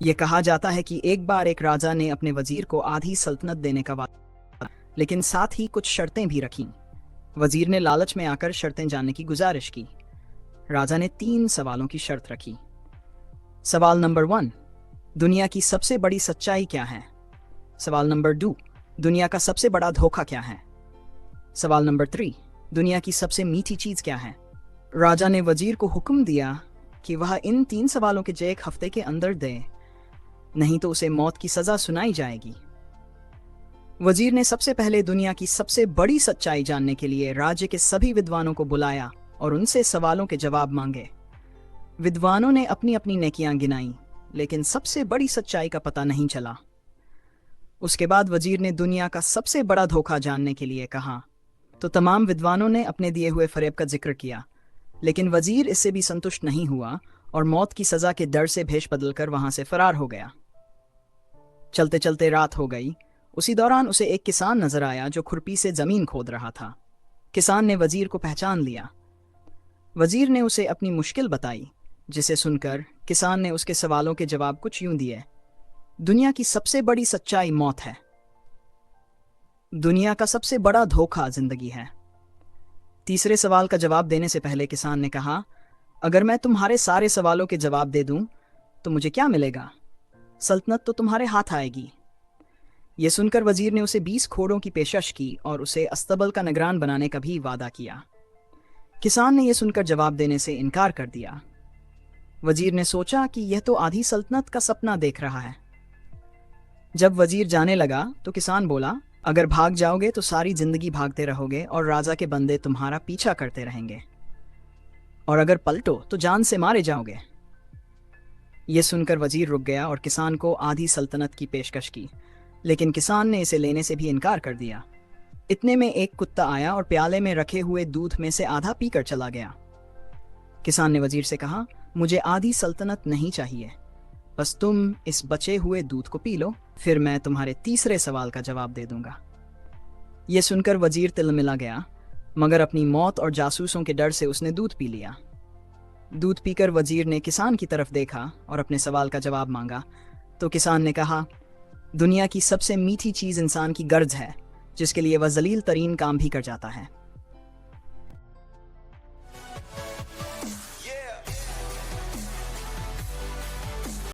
ये कहा जाता है कि एक बार एक राजा ने अपने वजीर को आधी सल्तनत देने का वादा, लेकिन साथ ही कुछ शर्तें भी रखीं। वजीर ने लालच में आकर शर्तें जानने की गुजारिश की। राजा ने 3 सवालों की शर्त रखी। सवाल नंबर 1, दुनिया की सबसे बड़ी सच्चाई क्या है? सवाल नंबर 2, दुनिया का सबसे बड़ा धोखा क्या है? सवाल नंबर 3, दुनिया की सबसे मीठी चीज क्या है? राजा ने वजीर को हुक्म दिया कि वह इन 3 सवालों के जवाब 1 हफ्ते के अंदर दे, नहीं तो उसे मौत की सजा सुनाई जाएगी। वजीर ने सबसे पहले दुनिया की सबसे बड़ी सच्चाई जानने के लिए राज्य के सभी विद्वानों को बुलाया और उनसे सवालों के जवाब मांगे। विद्वानों ने अपनी अपनी नेकियां गिनाई, लेकिन सबसे बड़ी सच्चाई का पता नहीं चला। उसके बाद वजीर ने दुनिया का सबसे बड़ा धोखा जानने के लिए कहा, तो तमाम विद्वानों ने अपने दिए हुए फरेब का जिक्र किया, लेकिन वजीर इससे भी संतुष्ट नहीं हुआ और मौत की सजा के डर से भेष बदलकर वहां से फरार हो गया। चलते चलते रात हो गई। उसी दौरान उसे एक किसान नजर आया जो खुरपी से जमीन खोद रहा था। किसान ने वजीर को पहचान लिया। वजीर ने उसे अपनी मुश्किल बताई, जिसे सुनकर किसान ने उसके सवालों के जवाब कुछ यूं दिए। दुनिया की सबसे बड़ी सच्चाई मौत है। दुनिया का सबसे बड़ा धोखा जिंदगी है। तीसरे सवाल का जवाब देने से पहले किसान ने कहा, अगर मैं तुम्हारे सारे सवालों के जवाब दे दूं तो मुझे क्या मिलेगा? सल्तनत तो तुम्हारे हाथ आएगी। यह सुनकर वजीर ने उसे 20 घोड़ों की पेशकश की और उसे अस्तबल का निगरान बनाने का भी वादा किया। किसान ने यह सुनकर जवाब देने से इनकार कर दिया। वजीर ने सोचा कि यह तो आधी सल्तनत का सपना देख रहा है। जब वजीर जाने लगा तो किसान बोला, अगर भाग जाओगे तो सारी जिंदगी भागते रहोगे और राजा के बंदे तुम्हारा पीछा करते रहेंगे, और अगर पलटो तो जान से मारे जाओगे। यह सुनकर वजीर रुक गया और किसान को आधी सल्तनत की पेशकश की, लेकिन किसान ने इसे लेने से भी इनकार कर दिया। इतने में एक कुत्ता आया और प्याले में रखे हुए दूध में से आधा पीकर चला गया। किसान ने वजीर से कहा, मुझे आधी सल्तनत नहीं चाहिए, बस तुम इस बचे हुए दूध को पी लो, फिर मैं तुम्हारे तीसरे सवाल का जवाब दे दूंगा। यह सुनकर वजीर तिलमिला गया, मगर अपनी मौत और जासूसों के डर से उसने दूध पी लिया। दूध पीकर वजीर ने किसान की तरफ देखा और अपने सवाल का जवाब मांगा, तो किसान ने कहा, दुनिया की सबसे मीठी चीज इंसान की गर्ज है, जिसके लिए वह जलील तरीन काम भी कर जाता है।